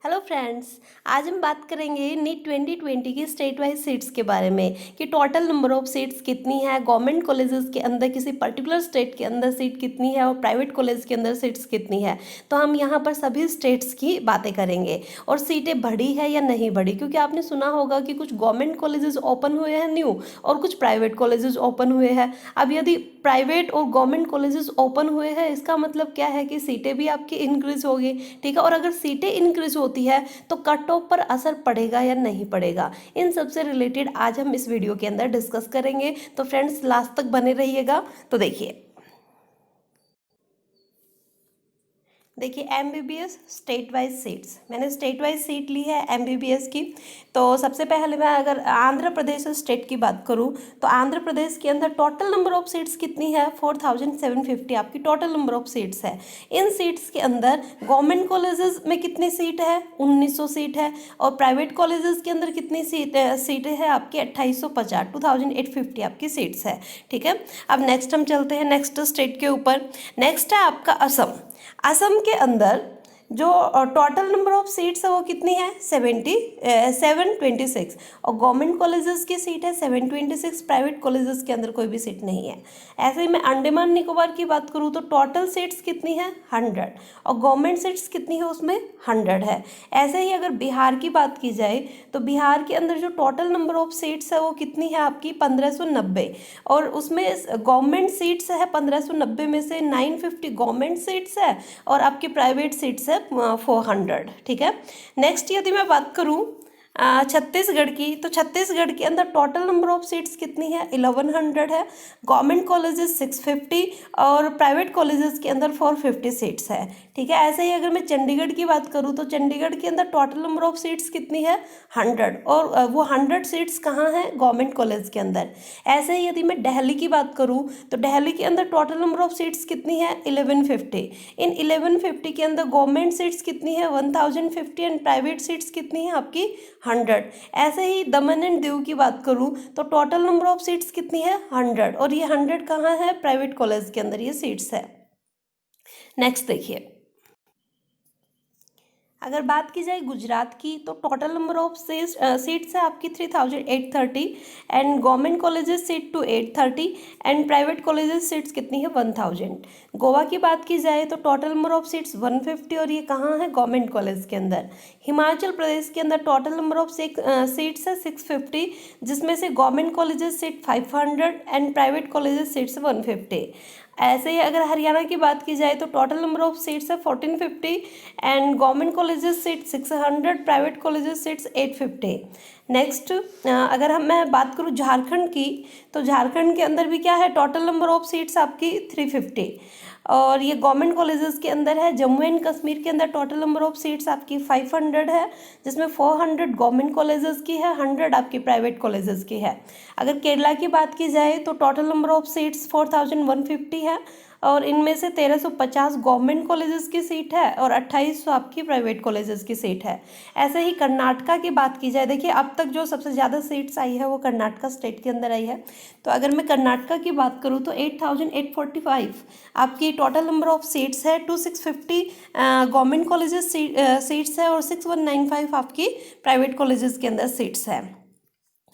Hello friends, आज हम बात करेंगे नीट 2020 की स्टेट वाइज सीट्स के बारे में कि टोटल नंबर ऑफ सीट्स कितनी है, गवर्नमेंट कॉलेजेस के अंदर किसी पर्टिकुलर स्टेट के अंदर सीट कितनी है और प्राइवेट कॉलेज के अंदर सीट्स कितनी है। तो हम यहाँ पर सभी स्टेट्स की बातें करेंगे और सीटें बढ़ी है या नहीं बढ़ी, क्योंकि आपने सुना होगा कि कुछ गवर्नमेंट कॉलेजेस ओपन हुए हैं न्यू और कुछ प्राइवेट कॉलेजेस ओपन हुए हैं। अब यदि प्राइवेट और गवर्नमेंट कॉलेजेस ओपन हुए हैं, इसका मतलब क्या है कि सीटें भी आपकी इंक्रीज होगी, ठीक है। और अगर सीटें इंक्रीज होती है तो कट ऑफ पर असर पड़ेगा या नहीं पड़ेगा, इन सब से रिलेटेड आज हम इस वीडियो के अंदर डिस्कस करेंगे। तो फ्रेंड्स, लास्ट तक बने रहिएगा। तो देखिए एमबीबीएस स्टेट वाइज सीट्स, मैंने स्टेट वाइज सीट ली है एमबीबीएस की। तो सबसे पहले मैं अगर आंध्र प्रदेश स्टेट की बात करूं तो आंध्र प्रदेश के अंदर टोटल नंबर ऑफ सीट्स कितनी है, 4750 आपकी टोटल नंबर ऑफ सीट्स है। इन सीट्स के अंदर गवर्नमेंट कॉलेजेस में कितनी सीट है, 1900 सीट है। और प्राइवेट कॉलेजेस के अंदर कितनी सीटें हैं आपकी, 2850, 2850 आपकी सीट्स है, ठीक है। अब नेक्स्ट हम चलते हैं नेक्स्ट स्टेट के ऊपर। नेक्स्ट है आपका असम। असम के अंदर जो टोटल नंबर ऑफ सीट्स है वो कितनी है, 726। और गवर्नमेंट कॉलेजेस की सीट है 726, प्राइवेट कॉलेजेस के अंदर कोई भी सीट नहीं है। ऐसे ही मैं अंडमान निकोबार की बात करूँ तो टोटल सीट्स कितनी है, 100, और गवर्नमेंट सीट्स कितनी है उसमें, 100 है। ऐसे ही अगर बिहार की बात की जाए तो बिहार के अंदर जो टोटल नंबर ऑफ सीट्स है वो कितनी है आपकी, 1590, और उसमें गवर्नमेंट सीट्स है 1590 में से 950 गवर्नमेंट सीट्स है और आपकी प्राइवेट सीट्स है 400, ठीक है। नेक्स्ट यदि मैं बात करूं छत्तीसगढ़ की, तो छत्तीसगढ़ के अंदर टोटल नंबर ऑफ सीट्स कितनी है, 1100 है। गवर्नमेंट कॉलेजेस 650 और प्राइवेट कॉलेजेस के अंदर 450 सीट्स है, ठीक है। ऐसे ही अगर मैं चंडीगढ़ की बात करूं तो चंडीगढ़ के अंदर टोटल नंबर ऑफ सीट्स कितनी है, 100, और वो 100 सीट्स कहाँ हैं, गवर्नमेंट कॉलेज के अंदर। ऐसे ही यदि मैं दिल्ली की बात करूं तो दिल्ली के अंदर टोटल नंबर ऑफ सीट्स कितनी है, 1150। इन 1150 के अंदर गवर्नमेंट सीट्स कितनी है, 1050, एंड प्राइवेट सीट्स कितनी है आपकी, 100। ऐसे ही दमन एंड दीव की बात करूं तो टोटल नंबर ऑफ सीट्स कितनी है, 100, और ये 100 कहाँ है, प्राइवेट कॉलेज के अंदर ये सीट्स है। नेक्स्ट देखिए, अगर बात की जाए गुजरात की तो टोटल नंबर ऑफ सीट्स है आपकी 3830, and government colleges seat two 830, and private colleges seats कितनी है, 1000। गोवा की बात की जाए तो टोटल नंबर ऑफ सीट्स 150, और ये कहाँ है, गवर्नमेंट कॉलेज के अंदर। हिमाचल प्रदेश के अंदर टोटल नंबर ऑफ सीट्स है 650, जिसमें से government colleges seat 500 and private colleges seats 150। ऐसे ही अगर हरियाणा की बात की जाए तो टोटल नंबर ऑफ सीट्स है 1450 and government colleges seat 600, private colleges seats 850। Next अगर मैं बात करूँ झारखंड की, तो झारखंड के अंदर भी क्या है, टोटल नंबर ऑफ सीट्स आपकी 350, और ये गवर्नमेंट कॉलेजेस के अंदर है। जम्मू एंड कश्मीर के अंदर टोटल नंबर ऑफ सीट्स आपकी 500 है, जिसमें 400 गवर्नमेंट कॉलेजेस की है, 100 आपकी प्राइवेट कॉलेजेस की है। अगर केरला की बात की जाए तो टोटल नंबर ऑफ सीट्स 4150 है, और इनमें से 1350 गवर्नमेंट कॉलेजेस की सीट है और 2800 आपकी प्राइवेट कॉलेजेस की सीट है। ऐसे ही कर्नाटका की बात की जाए, देखिए अब तक जो सबसे ज़्यादा सीट्स आई है वो कर्नाटका स्टेट के अंदर आई है। तो अगर मैं कर्नाटका की बात करूँ तो 8845 आपकी टोटल नंबर ऑफ सीट्स है, 2650 गवर्नमेंट कॉलेजेस सीट्स है और 6195 आपकी प्राइवेट कॉलेजेस के अंदर सीट्स है।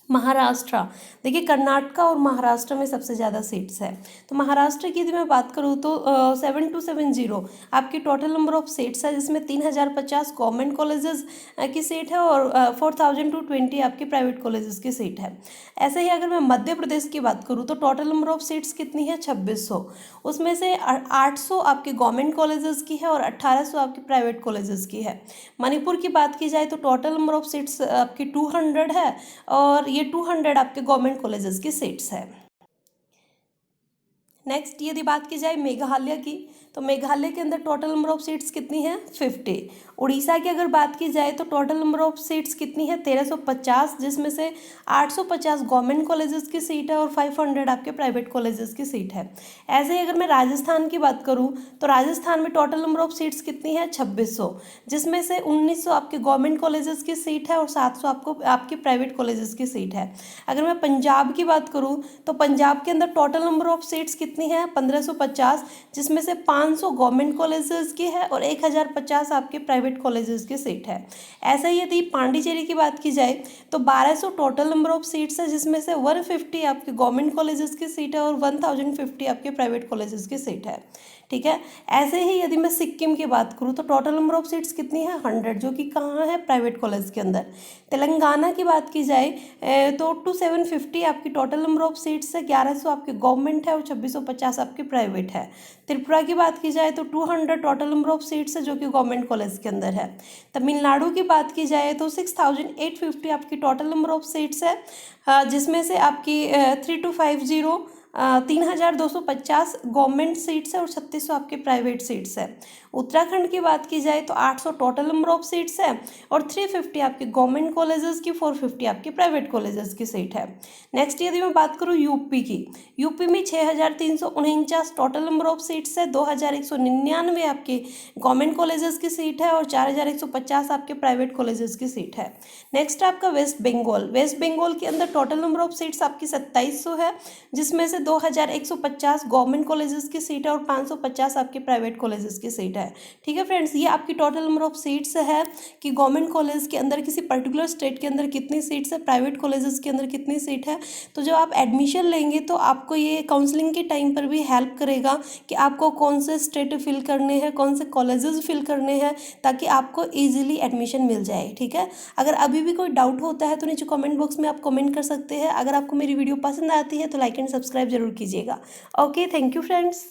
महाराष्ट्र, देखिए कर्नाटका और महाराष्ट्र में सबसे ज़्यादा सीट्स है। तो महाराष्ट्र की यदि मैं बात करूँ तो 7270 आपकी टोटल नंबर ऑफ सीट्स है, जिसमें 3050 गवर्नमेंट कॉलेजेस की सीट है और 4220 आपकी प्राइवेट कॉलेजेस की सीट है। ऐसे ही अगर मैं मध्य प्रदेश की बात करूँ तो टोटल नंबर ऑफ सीट्स कितनी है, 2600, उसमें से 800 आपकी गवर्नमेंट कॉलेजेस की है और 1800 आपकी प्राइवेट कॉलेजेस की है। मणिपुर की बात की जाए तो टोटल नंबर ऑफ सीट्स आपकी 200 है और ये 200 आपके गवर्नमेंट कॉलेजेस की सीट्स है। नेक्स्ट यदि बात की जाए मेघालय की, तो मेघालय के अंदर टोटल नंबर ऑफ सीट्स कितनी है, 50। उड़ीसा की अगर बात की जाए तो टोटल नंबर ऑफ सीट्स कितनी है, 1350, जिसमें से 850 गवर्नमेंट कॉलेजेस की सीट है और 500 आपके प्राइवेट कॉलेजेस की सीट है। ऐसे ही अगर मैं राजस्थान की बात करूं तो राजस्थान में टोटल नंबर ऑफ सीट्स कितनी है, 2600, जिसमें से 1900 आपके गवर्नमेंट कॉलेजेस की सीट है और 700 आपकी प्राइवेट कॉलेजेस की सीट है। अगर मैं पंजाब की बात करूँ तो पंजाब के अंदर टोटल नंबर ऑफ सीट्स कितनी है, 1550, जिसमें से 500 गवर्नमेंट कॉलेजेस की है और 1050 आपके प्राइवेट कॉलेजेस की सीट है। ऐसे ही यदि पांडिचेरी की बात की जाए तो 1200 टोटल नंबर ऑफ सीट्स है, जिसमें से 150 आपके गवर्नमेंट कॉलेजेस की सीट है और 1050 आपके प्राइवेट कॉलेजेस की सीट है। ठीक है। ऐसे ही यदि मैं सिक्किम की बात करूँ तो टोटल नंबर ऑफ सीट्स कितनी है 100, जो कि कहाँ है प्राइवेट कॉलेज के अंदर। तेलंगाना की बात की जाए तो 2750 आपकी टोटल नंबर ऑफ सीट्स है, 1100 आपके गवर्नमेंट है और 2650 आपके प्राइवेट है। त्रिपुरा की बात की जाए तो 200 टोटल नंबर ऑफ सीट्स है, जो कि गवर्नमेंट कॉलेज के अंदर है। तमिलनाडु की बात की जाए तो 6850 आपकी टोटल नंबर ऑफ सीट्स है, जिसमें से आपकी 3250 3250 गवर्नमेंट सीट्स है और 3600 आपके प्राइवेट सीट्स है। उत्तराखंड की बात की जाए तो 800 टोटल नंबर ऑफ सीट्स है और 350 आपके गवर्नमेंट कॉलेजेस की, 450 आपके प्राइवेट कॉलेजेस की सीट है। नेक्स्ट यदि मैं बात करूँ यूपी की, यूपी में 6349 टोटल नंबर ऑफ सीट्स है, 2199 आपके गवर्नमेंट कॉलेजेस की सीट है और 4150 आपके प्राइवेट कॉलेजेस की सीट है। नेक्स्ट आपका वेस्ट बंगाल, वेस्ट बंगाल के अंदर टोटल नंबर ऑफ सीट्स आपकी 2700 है, जिसमें से 2150 गवर्नमेंट कॉलेजेस की सीट है और 550 आपके प्राइवेट कॉलेजेस की सीट है। ठीक है फ्रेंड्स, ये आपकी टोटल नंबर ऑफ सीट्स है कि गवर्नमेंट कॉलेज के अंदर किसी पर्टिकुलर स्टेट के अंदर कितनी सीट्स है, प्राइवेट कॉलेजेस के अंदर कितनी सीट है। तो जब आप एडमिशन लेंगे तो आपको ये काउंसलिंग के टाइम पर भी हेल्प करेगा कि आपको कौन से स्टेट फिल करने हैं, कौन से कॉलेजेस फिल करने हैं, ताकि आपको ईजिली एडमिशन मिल जाए। ठीक है। अगर अभी भी कोई डाउट होता है तो नीचे कमेंट बॉक्स में आप कमेंट कर सकते हैं। अगर आपको मेरी वीडियो पसंद आती है तो लाइक एंड सब्सक्राइब जरूर कीजिएगा। Okay, thank you friends.